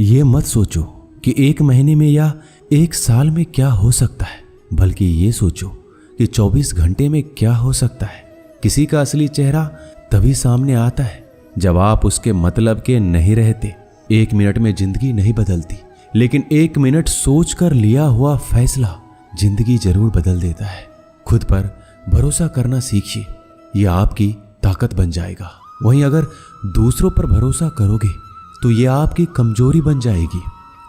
ये मत सोचो कि 1 महीने में या 1 साल में क्या हो सकता है, बल्कि ये सोचो कि 24 घंटे में क्या हो सकता है। किसी का असली चेहरा तभी सामने आता है जब आप उसके मतलब के नहीं रहते। 1 मिनट में जिंदगी नहीं बदलती, लेकिन 1 मिनट सोच कर लिया हुआ फैसला जिंदगी जरूर बदल देता है। खुद पर भरोसा करना सीखिए, यह आपकी ताकत बन जाएगा। वहीं अगर दूसरों पर भरोसा करोगे तो यह आपकी कमजोरी बन जाएगी।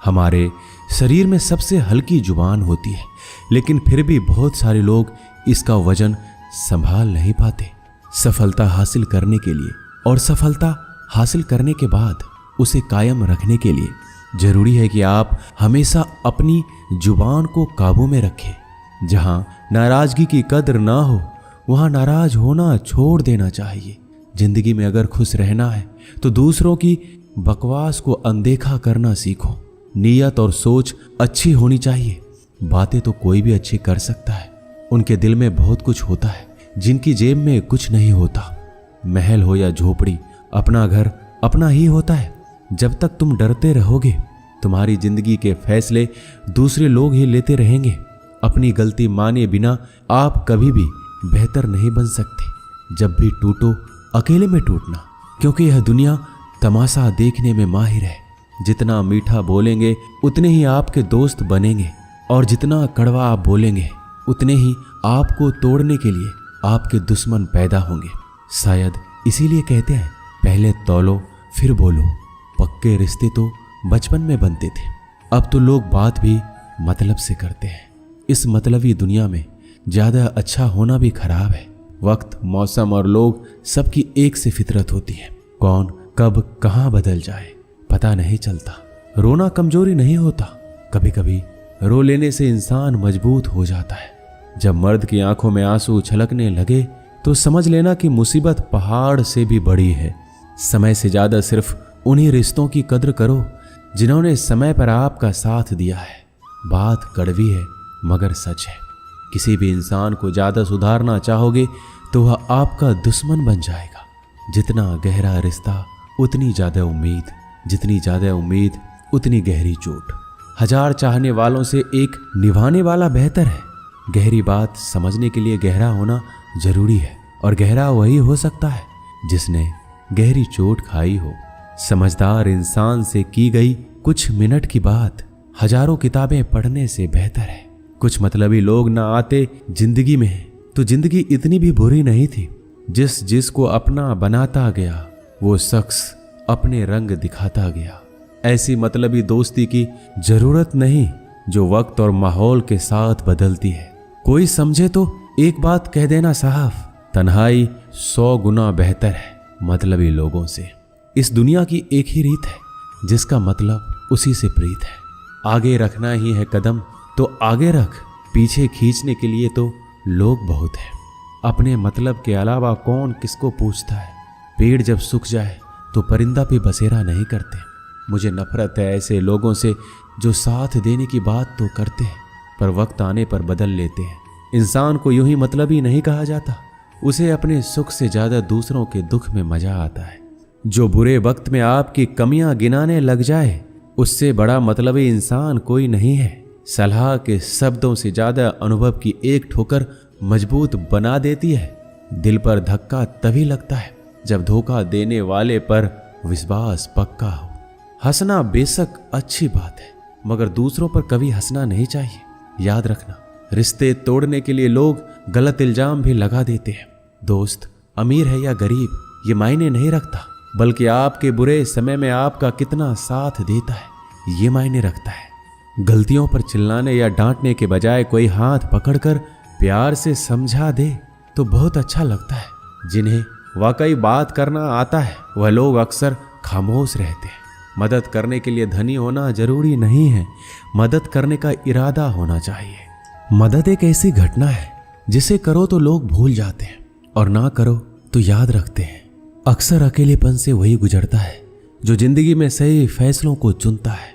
हमारे शरीर में सबसे हल्की जुबान होती है, लेकिन फिर भी बहुत सारे लोग इसका वजन संभाल नहीं पाते। सफलता हासिल करने के लिए और सफलता हासिल करने के बाद उसे कायम रखने के लिए जरूरी है कि आप हमेशा अपनी जुबान को काबू में रखें। जहां नाराजगी की कद्र ना हो वहां नाराज होना छोड़ देना चाहिए। जिंदगी में अगर खुश रहना है तो दूसरों की बकवास को अनदेखा करना सीखो। नीयत और सोच अच्छी होनी चाहिए। बातें तो कोई भी अच्छी कर सकता है, उनके दिल में बहुत कुछ होता है जिनकी जेब में कुछ नहीं होता। महल हो या झोपड़ी, अपना घर अपना ही होता है। जब तक तुम डरते रहोगे तुम्हारी जिंदगी के फैसले दूसरे लोग ही लेते रहेंगे। अपनी गलती माने बिना आप कभी भी बेहतर नहीं बन सकते। जब भी टूटो अकेले में टूटना, क्योंकि यह दुनिया तमाशा देखने में माहिर है। जितना मीठा बोलेंगे उतने ही आपके दोस्त बनेंगे, और जितना कड़वा आप बोलेंगे उतने ही आपको तोड़ने के लिए आपके दुश्मन पैदा होंगे। शायद इसीलिए कहते हैं पहले तौलो फिर बोलो। पक्के रिश्ते तो बचपन में बनते थे, अब तो लोग बात भी मतलब से करते हैं। इस मतलबी दुनिया में ज्यादा अच्छा होना भी खराब है। वक्त, मौसम और लोग सबकी एक सी फितरत होती है। कौन कब कहां बदल जाए पता नहीं चलता। रोना कमजोरी नहीं होता, कभी कभी रो लेने से इंसान मजबूत हो जाता है। जब मर्द की आंखों में आंसू छलकने लगे तो समझ लेना कि मुसीबत पहाड़ से भी बड़ी है। समय से ज्यादा सिर्फ उन्हीं रिश्तों की कद्र करो जिन्होंने समय पर आपका साथ दिया है। बात कड़वी है मगर सच है। किसी भी इंसान को ज्यादा सुधारना चाहोगे तो वह आपका दुश्मन बन जाएगा। जितना गहरा रिश्ता उतनी ज्यादा उम्मीद, जितनी ज्यादा उम्मीद उतनी गहरी चोट। 1000 चाहने वालों से एक निभाने वाला बेहतर है। गहरी बात समझने के लिए गहरा होना जरूरी है, और गहरा वही हो सकता है जिसने गहरी चोट खाई हो। समझदार इंसान से की गई कुछ मिनट की बात हजारों किताबें पढ़ने से बेहतर है। कुछ मतलबी लोग ना आते जिंदगी में तो जिंदगी इतनी भी बुरी नहीं थी। जिसको अपना बनाता गया वो शख्स अपने रंग दिखाता गया। ऐसी मतलबी दोस्ती की जरूरत नहीं जो वक्त और माहौल के साथ बदलती है। कोई समझे तो एक बात कह देना साहब, तन्हाई 100 गुना बेहतर है मतलबी लोगों से। इस दुनिया की एक ही रीत है जिसका मतलब उसी से प्रीत है। आगे रखना ही है कदम तो आगे रख, पीछे खींचने के लिए तो लोग बहुत हैं। अपने मतलब के अलावा कौन किसको पूछता है। पेड़ जब सूख जाए तो परिंदा भी बसेरा नहीं करते। मुझे नफरत है ऐसे लोगों से जो साथ देने की बात तो करते हैं पर वक्त आने पर बदल लेते हैं। इंसान को यूं ही मतलबी नहीं कहा जाता, उसे अपने सुख से ज्यादा दूसरों के दुख में मजा आता है। जो बुरे वक्त में आपकी कमियां गिनाने लग जाए उससे बड़ा मतलबी इंसान कोई नहीं है। सलाह के शब्दों से ज्यादा अनुभव की एक ठोकर मजबूत बना देती है। दिल पर धक्का तभी लगता है जब धोखा देने वाले पर विश्वास पक्का हो। हंसना बेशक अच्छी बात है मगर दूसरों पर कभी हंसना नहीं चाहिए। याद रखना, रिश्ते तोड़ने के लिए लोग गलत इल्जाम भी लगा देते हैं। दोस्त अमीर है या गरीब ये मायने नहीं रखता, बल्कि आपके बुरे समय में आपका कितना साथ देता है ये मायने रखता है। गलतियों पर चिल्लाने या डांटने के बजाय कोई हाथ पकड़कर प्यार से समझा दे तो बहुत अच्छा लगता है। जिन्हें वाकई बात करना आता है वह लोग अक्सर खामोश रहते हैं। मदद करने के लिए धनी होना जरूरी नहीं है, मदद करने का इरादा होना चाहिए। मदद एक ऐसी घटना है जिसे करो तो लोग भूल जाते हैं और ना करो तो याद रखते हैं। अक्सर अकेलेपन से वही गुजरता है जो जिंदगी में सही फैसलों को चुनता है।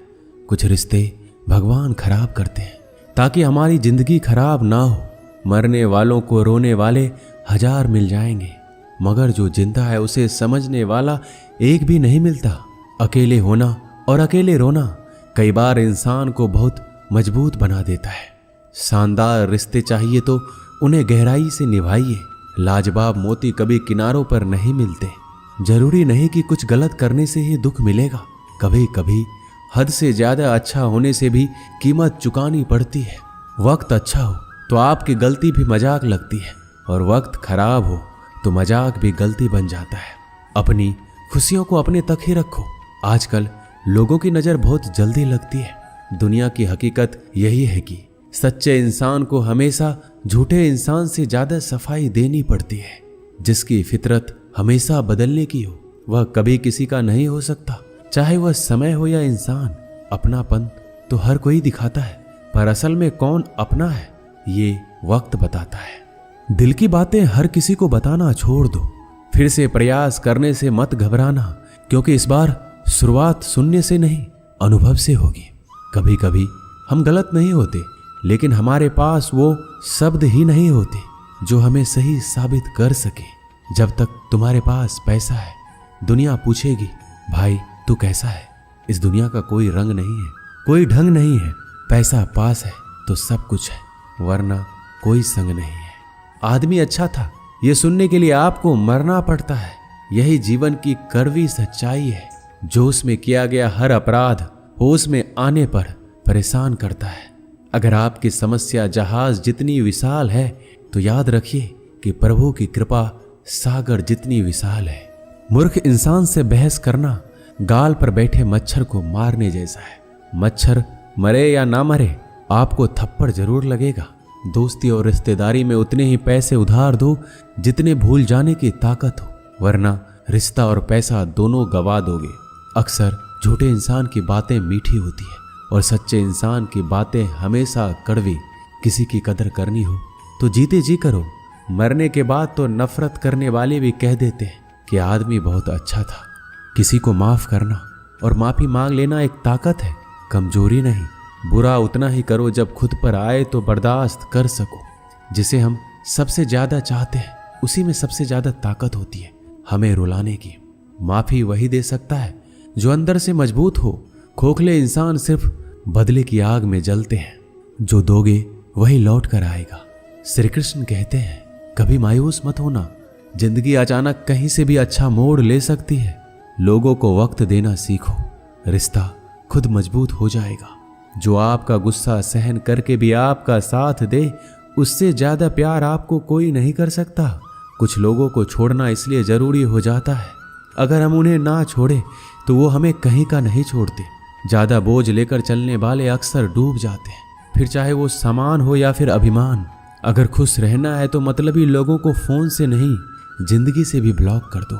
कुछ रिश्ते भगवान खराब करते हैं ताकि हमारी जिंदगी खराब ना हो। मरने वालों को रोने वाले 1000 मिल जाएंगे मगर जो जिंदा है उसे समझने वाला एक भी नहीं मिलता। अकेले होना और अकेले रोना कई बार इंसान को बहुत मजबूत बना देता है। शानदार रिश्ते चाहिए तो उन्हें गहराई से निभाइए। लाजवाब मोती कभी किनारों पर नहीं मिलते। जरूरी नहीं कि कुछ गलत करने से ही दुख मिलेगा। कभी कभी हद से ज्यादा अच्छा होने से भी कीमत चुकानी पड़ती है। वक्त अच्छा हो तो आपकी गलती भी मजाक लगती है, और वक्त खराब हो तो मजाक भी गलती बन जाता है। अपनी खुशियों को अपने तक ही रखो। आजकल लोगों की नजर बहुत जल्दी लगती है। दुनिया की हकीकत यही है कि सच्चे इंसान को हमेशा झूठे इंसान से ज्यादा सफाई देनी पड़ती है। जिसकी फितरत हमेशा बदलने की हो वह कभी किसी का नहीं हो सकता, चाहे वह समय हो या इंसान। अपनापन तो हर कोई दिखाता है, पर असल में कौन अपना है ये वक्त बताता है। दिल की बातें हर किसी को बताना छोड़ दो। फिर से प्रयास करने से मत घबराना, क्योंकि इस बार शुरुआत सुनने से नहीं अनुभव से होगी। कभी कभी हम गलत नहीं होते, लेकिन हमारे पास वो शब्द ही नहीं होते जो हमें सही साबित कर सके। जब तक तुम्हारे पास पैसा है, दुनिया पूछेगी भाई तू कैसा है। इस दुनिया का कोई रंग नहीं है, कोई ढंग नहीं है। पैसा पास है तो सब कुछ है, वरना कोई संग नहीं है। आदमी अच्छा था ये सुनने के लिए आपको मरना पड़ता है। यही जीवन की कड़वी सच्चाई है। जोश में किया गया हर अपराध होश में आने पर परेशान करता है। अगर आपकी समस्या जहाज जितनी विशाल है तो याद रखिए कि प्रभु की कृपा सागर जितनी विशाल है। मूर्ख इंसान से बहस करना गाल पर बैठे मच्छर को मारने जैसा है। मच्छर मरे या ना मरे आपको थप्पड़ जरूर लगेगा। दोस्ती और रिश्तेदारी में उतने ही पैसे उधार दो जितने भूल जाने की ताकत हो, वरना रिश्ता और पैसा दोनों गवा दोगे। अक्सर झूठे इंसान की बातें मीठी होती है और सच्चे इंसान की बातें हमेशा कड़वी। किसी की कदर करनी हो तो जीते जी करो। मरने के बाद तो नफरत करने वाले भी कह देते हैं कि आदमी बहुत अच्छा था। किसी को माफ करना और माफी मांग लेना एक ताकत है, कमजोरी नहीं। बुरा उतना ही करो जब खुद पर आए तो बर्दाश्त कर सको। जिसे हम सबसे ज्यादा चाहते हैं उसी में सबसे ज्यादा ताकत होती है हमें रुलाने की। माफी वही दे सकता है जो अंदर से मजबूत हो। खोखले इंसान सिर्फ बदले की आग में जलते हैं। जो दोगे वही लौट कर आएगा। श्री कृष्ण कहते हैं कभी मायूस मत होना। जिंदगी अचानक कहीं से भी अच्छा मोड़ ले सकती है। लोगों को वक्त देना सीखो, रिश्ता खुद मजबूत हो जाएगा। जो आपका गुस्सा सहन करके भी आपका साथ दे, उससे ज्यादा प्यार आपको कोई नहीं कर सकता। कुछ लोगों को छोड़ना इसलिए जरूरी हो जाता है, अगर हम उन्हें ना छोड़े तो वो हमें कहीं का नहीं छोड़ते। ज्यादा बोझ लेकर चलने वाले अक्सर डूब जाते हैं, फिर चाहे वो सामान हो या फिर अभिमान। अगर खुश रहना है तो मतलबी लोगों को फोन से नहीं जिंदगी से भी ब्लॉक कर दो।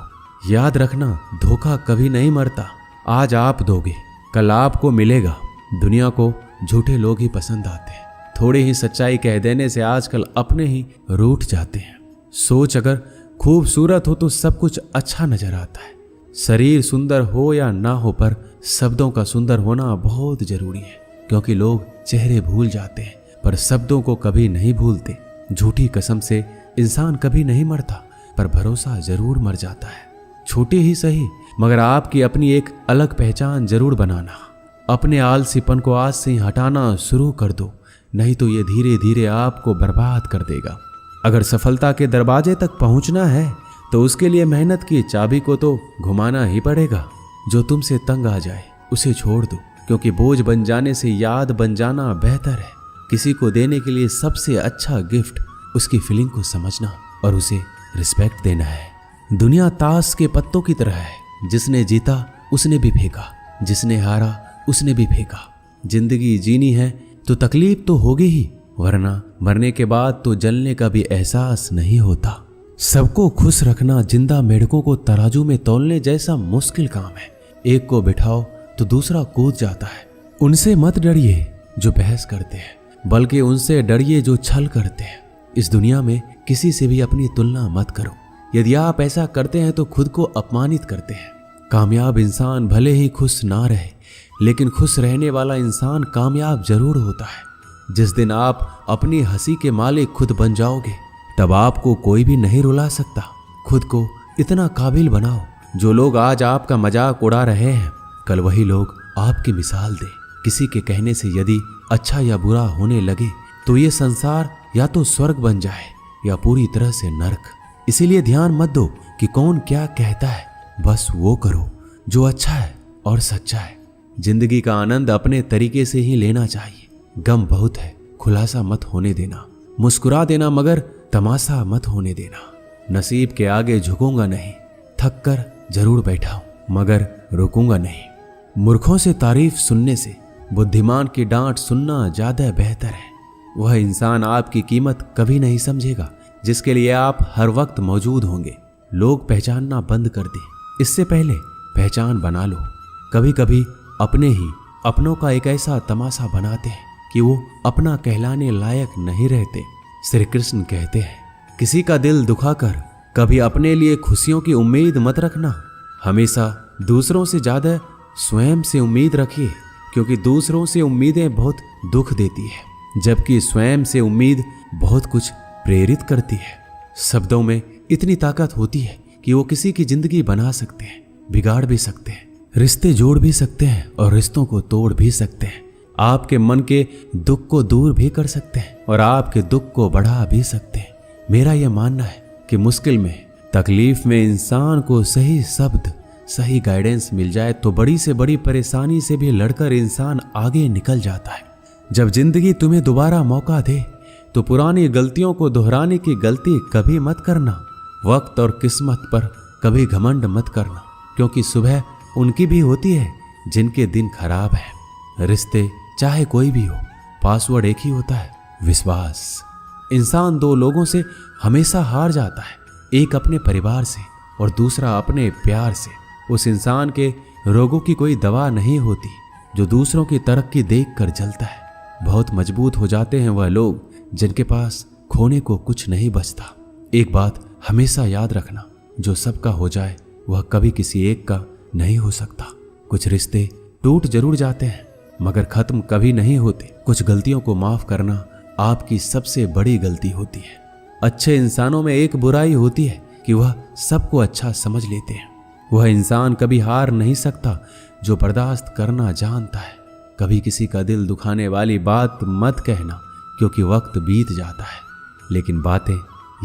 याद रखना धोखा कभी नहीं मरता। आज आप दोगे कल आपको मिलेगा। दुनिया को झूठे लोग ही पसंद आते हैं। थोड़ी ही सच्चाई कह देने से आजकल अपने ही रूठ जाते हैं। सोच अगर खूबसूरत हो तो सब कुछ अच्छा नजर आता है। शरीर सुंदर हो या ना हो, पर शब्दों का सुंदर होना बहुत जरूरी है, क्योंकि लोग चेहरे भूल जाते हैं पर शब्दों को कभी नहीं भूलते। झूठी कसम से इंसान कभी नहीं मरता, पर भरोसा जरूर मर जाता है। छोटी ही सही, मगर आपकी अपनी एक अलग पहचान जरूर बनाना। अपने आलसीपन को आज से ही हटाना शुरू कर दो, नहीं तो ये धीरे धीरे आपको बर्बाद कर देगा। अगर सफलता के दरवाजे तक पहुंचना है तो उसके लिए मेहनत की चाबी को तो घुमाना ही पड़ेगा। जो तुमसे तंग आ जाए उसे छोड़ दो, क्योंकि बोझ बन जाने से याद बन जाना बेहतर है। किसी को देने के लिए सबसे अच्छा गिफ्ट उसकी फीलिंग को समझना और उसे रिस्पेक्ट देना है। दुनिया ताश के पत्तों की तरह है, जिसने जीता उसने भी फेंका, जिसने हारा उसने भी फेंका। जिंदगी जीनी है तो तकलीफ तो होगी ही, वरना मरने के बाद तो जलने का भी एहसास नहीं होता। सबको खुश रखना जिंदा मेढकों को तराजू में तौलने जैसा मुश्किल काम है। एक को बिठाओ तो दूसरा कूद जाता है। उनसे मत डरिए जो बहस करते हैं, बल्कि उनसे डरिए जो छल करते हैं। इस दुनिया में किसी से भी अपनी तुलना मत करो। यदि आप ऐसा करते हैं तो खुद को अपमानित करते हैं। कामयाब इंसान भले ही खुश ना रहे, लेकिन खुश रहने वाला इंसान कामयाब जरूर होता है। जिस दिन आप अपनी हंसी के मालिक खुद बन जाओगे, तब आपको कोई भी नहीं रुला सकता। खुद को इतना काबिल बनाओ, जो लोग आज आपका मजाक उड़ा रहे हैं कल वही लोग आपकी मिसाल दे। किसी के कहने से यदि अच्छा या बुरा होने लगे तो ये संसार या तो स्वर्ग बन जाए या पूरी तरह से नरक। इसीलिए ध्यान मत दो कि कौन क्या कहता है, बस वो करो जो अच्छा है और सच्चा है। जिंदगी का आनंद अपने तरीके से ही लेना चाहिए। गम बहुत है, खुलासा मत होने देना। मुस्कुरा देना मगर तमाशा मत होने देना। नसीब के आगे झुकूंगा नहीं, थक कर जरूर बैठा हूं मगर रुकूंगा नहीं। मूर्खों से तारीफ सुनने से बुद्धिमान की डांट सुनना ज्यादा बेहतर है। वह इंसान आपकी कीमत कभी नहीं समझेगा जिसके लिए आप हर वक्त मौजूद होंगे। लोग पहचानना बंद कर दें, इससे पहले पहचान बना लो। कभी कभी अपने ही अपनों का एक ऐसा तमाशा बनाते हैं कि वो अपना कहलाने लायक नहीं रहते। श्री कृष्ण कहते हैं, किसी का दिल दुखाकर कभी अपने लिए खुशियों की उम्मीद मत रखना। हमेशा दूसरों से ज्यादा स्वयं से उम्मीद रखिए, क्योंकि दूसरों से उम्मीदें बहुत दुख देती है, जबकि स्वयं से उम्मीद बहुत कुछ प्रेरित करती है। शब्दों में इतनी ताकत होती है कि वो किसी की जिंदगी बना सकते हैं, बिगाड़ भी सकते हैं, रिश्ते जोड़ भी सकते हैं और रिश्तों को तोड़ भी सकते हैं। आपके मन के दुख को दूर भी कर सकते हैं और आपके दुख को बढ़ा भी सकते हैं। मेरा यह मानना है कि मुश्किल में, तकलीफ में इंसान को सही शब्द, सही गाइडेंस मिल जाए तो बड़ी से बड़ी परेशानी से भी लड़कर इंसान आगे निकल जाता है। जब जिंदगी तुम्हें दोबारा मौका दे तो पुरानी गलतियों को दोहराने की गलती कभी मत करना। वक्त और किस्मत पर कभी घमंड मत करना, क्योंकि सुबह उनकी भी होती है जिनके दिन खराब है। रिश्ते चाहे कोई भी हो, पासवर्ड एक ही होता है, विश्वास। इंसान दो लोगों से हमेशा हार जाता है, एक अपने परिवार से और दूसरा अपने प्यार से। उस इंसान के रोगों की कोई दवा नहीं होती जो दूसरों की तरक्की देखकर जलता है। बहुत मजबूत हो जाते हैं वह लोग जिनके पास खोने को कुछ नहीं बचता। एक बात हमेशा याद रखना, जो सबका हो जाए वह कभी किसी एक का नहीं हो सकता। कुछ रिश्ते टूट जरूर जाते हैं मगर खत्म कभी नहीं होते। कुछ गलतियों को माफ करना आपकी सबसे बड़ी गलती होती है। अच्छे इंसानों में एक बुराई होती है कि वह सबको अच्छा समझ लेते हैं। वह इंसान कभी हार नहीं सकता जो बर्दाश्त करना जानता है। कभी किसी का दिल दुखाने वाली बात मत कहना, क्योंकि वक्त बीत जाता है लेकिन बातें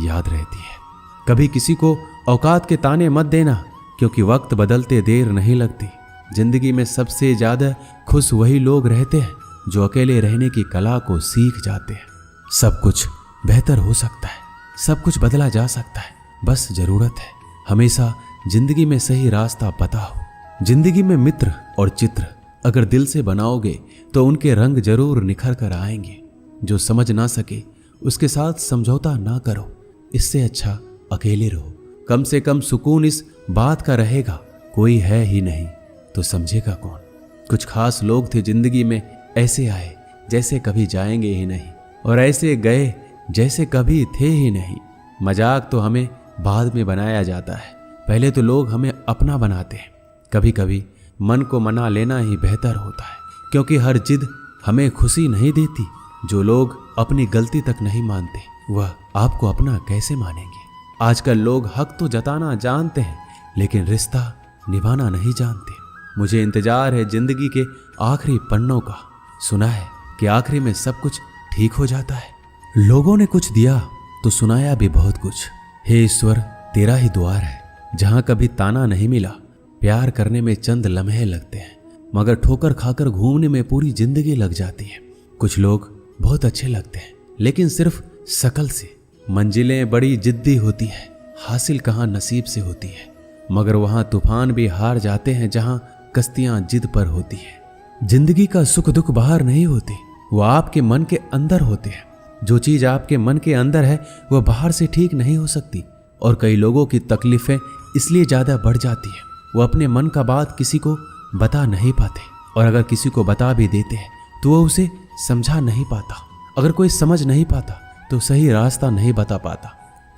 याद रहती है। कभी किसी को औकात के ताने मत देना, क्योंकि वक्त बदलते देर नहीं लगती। जिंदगी में सबसे ज्यादा खुश वही लोग रहते हैं जो अकेले रहने की कला को सीख जाते हैं। सब कुछ बेहतर हो सकता है, सब कुछ बदला जा सकता है, बस जरूरत है हमेशा जिंदगी में सही रास्ता पता हो। जिंदगी में मित्र और चित्र अगर दिल से बनाओगे तो उनके रंग जरूर निखर कर आएंगे। जो समझ ना सके उसके साथ समझौता ना करो, इससे अच्छा अकेले रहो। कम से कम सुकून इस बात का रहेगा, कोई है ही नहीं तो समझेगा कौन। कुछ खास लोग थे जिंदगी में, ऐसे आए जैसे कभी जाएंगे ही नहीं और ऐसे गए जैसे कभी थे ही नहीं। मजाक तो हमें बाद में बनाया जाता है, पहले तो लोग हमें अपना बनाते हैं। कभी कभी मन को मना लेना ही बेहतर होता है, क्योंकि हर जिद हमें खुशी नहीं देती। जो लोग अपनी गलती तक नहीं मानते वह आपको अपना कैसे मानेंगे। आजकल लोग हक तो जताना जानते हैं लेकिन रिश्ता निभाना नहीं जानते। मुझे इंतजार है जिंदगी के आखिरी पन्नों का। सुना है कि आखिरी में सब कुछ ठीक हो जाता है। लोगों ने कुछ दिया तो सुनाया भी बहुत कुछ। हे ईश्वर, तेरा ही द्वार है जहां कभी ताना नहीं मिला। प्यार करने में चंद लम्हे लगते हैं मगर ठोकर खाकर घूमने में पूरी जिंदगी लग जाती है। कुछ लोग बहुत अच्छे लगते हैं लेकिन सिर्फ शकल से। मंजिलें बड़ी जिद्दी होती है, हासिल कहाँ नसीब से होती है, मगर वहां तूफान भी हार जाते हैं जहां कश्तियां जिद पर होती है। जिंदगी का सुख दुख बाहर नहीं होते, वो आपके मन के अंदर होते हैं। जो चीज आपके मन के अंदर है वह बाहर से ठीक नहीं हो सकती। और कई लोगों की तकलीफें इसलिए ज्यादा बढ़ जाती है, वो अपने मन का बात किसी को बता नहीं पाते, और अगर किसी को बता भी देते हैं तो वह उसे समझा नहीं पाता। अगर कोई समझ नहीं पाता तो सही रास्ता नहीं बता पाता।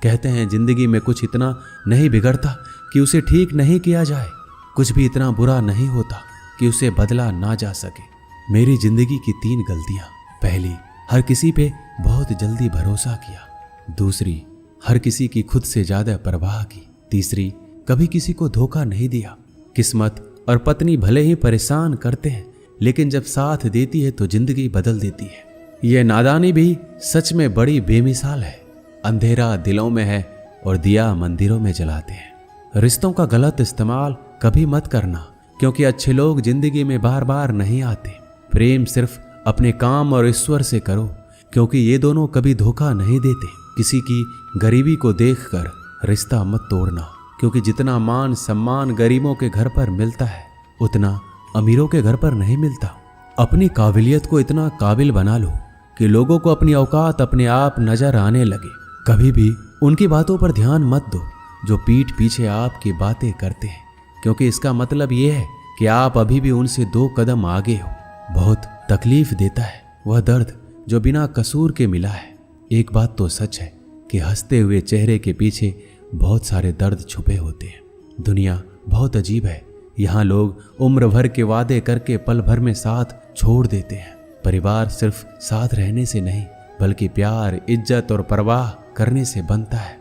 कहते हैं जिंदगी में कुछ इतना नहीं बिगड़ता कि उसे ठीक नहीं किया जाए, कुछ भी इतना बुरा नहीं होता कि उसे बदला ना जा सके। मेरी जिंदगी की 3 गलतियां। पहली, हर किसी पे बहुत जल्दी भरोसा किया। दूसरी, हर किसी की खुद से ज्यादा परवाह की। तीसरी, कभी किसी को धोखा नहीं दिया। किस्मत और पत्नी भले ही परेशान करते हैं, लेकिन जब साथ देती है तो जिंदगी बदल देती है। यह नादानी भी सच में बड़ी बेमिसाल है। अंधेरा दिलों में है और दिया मंदिरों में जलाते हैं। रिश्तों का गलत इस्तेमाल कभी मत करना, क्योंकि अच्छे लोग जिंदगी में बार बार नहीं आते। प्रेम सिर्फ अपने काम और ईश्वर से करो, क्योंकि ये दोनों कभी धोखा नहीं देते। किसी की गरीबी को देखकर रिश्ता मत तोड़ना, क्योंकि जितना मान सम्मान गरीबों के घर पर मिलता है उतना अमीरों के घर पर नहीं मिलता। अपनी काबिलियत को इतना काबिल बना लो कि लोगों को अपनी औकात अपने आप नजर आने लगे। कभी भी उनकी बातों पर ध्यान मत दो जो पीठ पीछे आपकी बातें करते हैं, क्योंकि इसका मतलब यह है कि आप अभी भी उनसे 2 कदम आगे हो। बहुत तकलीफ देता है वह दर्द जो बिना कसूर के मिला है। एक बात तो सच है कि हंसते हुए चेहरे के पीछे बहुत सारे दर्द छुपे होते हैं। दुनिया बहुत अजीब है। यहाँ लोग उम्र भर के वादे करके पल भर में साथ छोड़ देते हैं। परिवार सिर्फ साथ रहने से नहीं, बल्कि प्यार, इज्जत और परवाह करने से बनता है।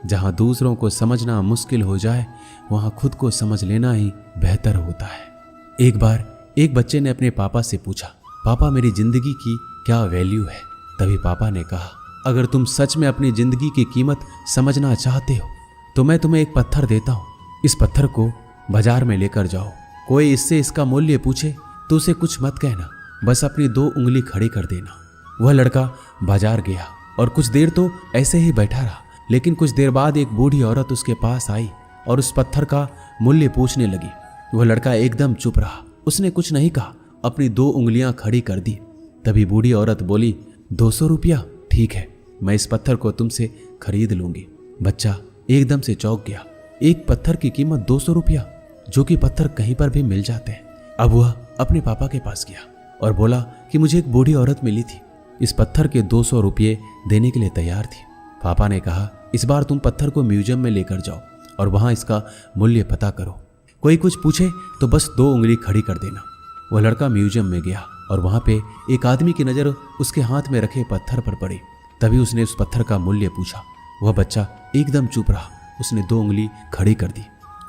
जहाँ दूसरों को समझना मुश्किल हो जाए, वहाँ खुद को समझ लेना ही बेहतर होता है। एक बार एक बच्चे ने अपने पापा से पूछा, पापा मेरी जिंदगी की क्या वैल्यू है? तभी पापा ने कहा, अगर तुम सच में अपनी जिंदगी की कीमत समझना चाहते हो तो मैं तुम्हें एक पत्थर देता हूँ। इस पत्थर को बाजार में लेकर जाओ। कोई इससे इसका मूल्य पूछे तो उसे कुछ मत कहना, बस अपनी 2 उंगली खड़ी कर देना। वह लड़का बाजार गया और कुछ देर तो ऐसे ही बैठा रहा, लेकिन कुछ देर बाद एक बूढ़ी औरत उसके पास आई और उस पत्थर का मूल्य पूछने लगी। वह लड़का एकदम चुप रहा, उसने कुछ नहीं कहा, अपनी 2 उंगलियां खड़ी कर दी। तभी बूढ़ी औरत बोली, 200 रुपया? ठीक है, मैं इस पत्थर को तुमसे खरीद लूंगी। बच्चा एकदम से चौंक गया। एक पत्थर की कीमत 200 रुपया, जो कि पत्थर कहीं पर भी मिल जाते हैं। अब वह अपने पापा के पास गया और बोला कि मुझे एक बूढ़ी औरत मिली थी, इस पत्थर के 200 रुपये देने के लिए तैयार थी। पापा ने कहा, इस बार तुम पत्थर को म्यूजियम में लेकर जाओ और वहां इसका मूल्य पता करो। कोई कुछ पूछे तो बस 2 उंगली खड़ी कर देना। वह लड़का म्यूजियम में गया और वहां पे एक आदमी की नज़र उसके हाथ में रखे पत्थर पर पड़ी। तभी उसने उस पत्थर का मूल्य पूछा। वह बच्चा एकदम चुप रहा, उसने 2 उंगली खड़ी कर दी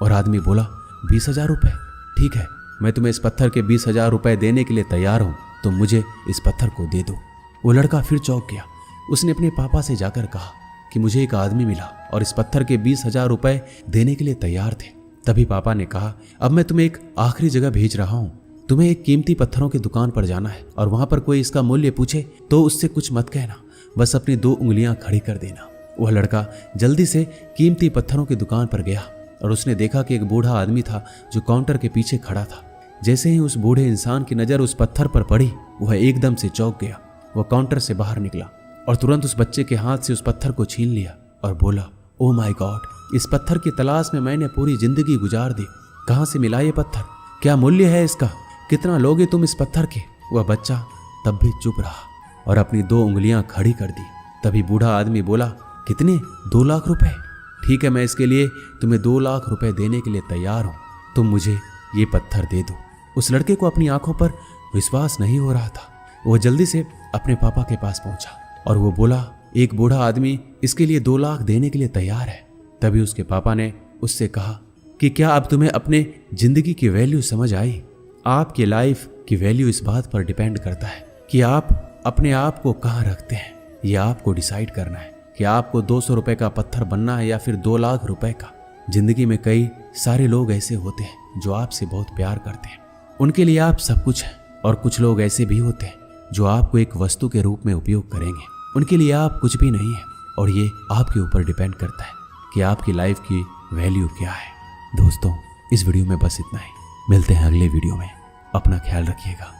और आदमी बोला, 20,000 रुपये? ठीक है, मैं तुम्हें इस पत्थर के 20,000 रुपये देने के लिए तैयार हूँ, तो मुझे इस पत्थर को दे दो। वो लड़का फिर चौंक गया। उसने अपने पापा से जाकर कहा कि मुझे एक आदमी मिला और इस पत्थर के 20,000 रुपये देने के लिए तैयार थे। तभी पापा ने कहा, अब मैं तुम्हें एक आखिरी जगह भेज रहा हूँ। तुम्हें एक कीमती पत्थरों की दुकान पर जाना है और वहां पर कोई इसका मूल्य पूछे तो उससे कुछ मत कहना, बस अपनी 2 उंगलियां खड़ी कर देना। वह लड़का जल्दी से कीमती पत्थरों की दुकान पर गया और उसने देखा कि एक बूढ़ा आदमी था जो काउंटर के पीछे खड़ा था। जैसे ही उस बूढ़े इंसान की नज़र उस पत्थर पर पड़ी, वह एकदम से चौंक गया। वह काउंटर से बाहर निकला और तुरंत उस बच्चे के हाथ से उस पत्थर को छीन लिया और बोला, ओ माय गॉड, इस पत्थर की तलाश में मैंने पूरी जिंदगी गुजार दी। कहाँ से मिला ये पत्थर? क्या मूल्य है इसका? कितना लोगे तुम इस पत्थर के? वह बच्चा तब भी चुप रहा और अपनी 2 उंगलियां खड़ी कर दी। तभी बूढ़ा आदमी बोला, कितने? 2 लाख रुपए? ठीक है, मैं इसके लिए तुम्हें 2 लाख रुपए देने के लिए तैयार हूँ, तुम मुझे ये पत्थर दे दो। उस लड़के को अपनी आंखों पर विश्वास नहीं हो रहा था। वो जल्दी से अपने पापा के पास पहुंचा और वो बोला, एक बूढ़ा आदमी इसके लिए 2 लाख देने के लिए तैयार है। तभी उसके पापा ने उससे कहा कि क्या अब तुम्हें अपने जिंदगी की वैल्यू समझ आई? आपकी लाइफ की वैल्यू इस बात पर डिपेंड करता है कि आप अपने आप को कहाँ रखते हैं। ये आपको डिसाइड करना है कि आपको 200 रुपए का पत्थर बनना है या फिर 2 लाख रुपए का। जिंदगी में कई सारे लोग ऐसे होते हैं जो आपसे बहुत प्यार करते हैं, उनके लिए आप सब कुछ हैं, और कुछ लोग ऐसे भी होते हैं जो आपको एक वस्तु के रूप में उपयोग करेंगे, उनके लिए आप कुछ भी नहीं है। और ये आपके ऊपर डिपेंड करता है कि आपकी लाइफ की वैल्यू क्या है। दोस्तों, इस वीडियो में बस इतना ही। मिलते हैं अगले वीडियो में। अपना ख्याल रखिएगा।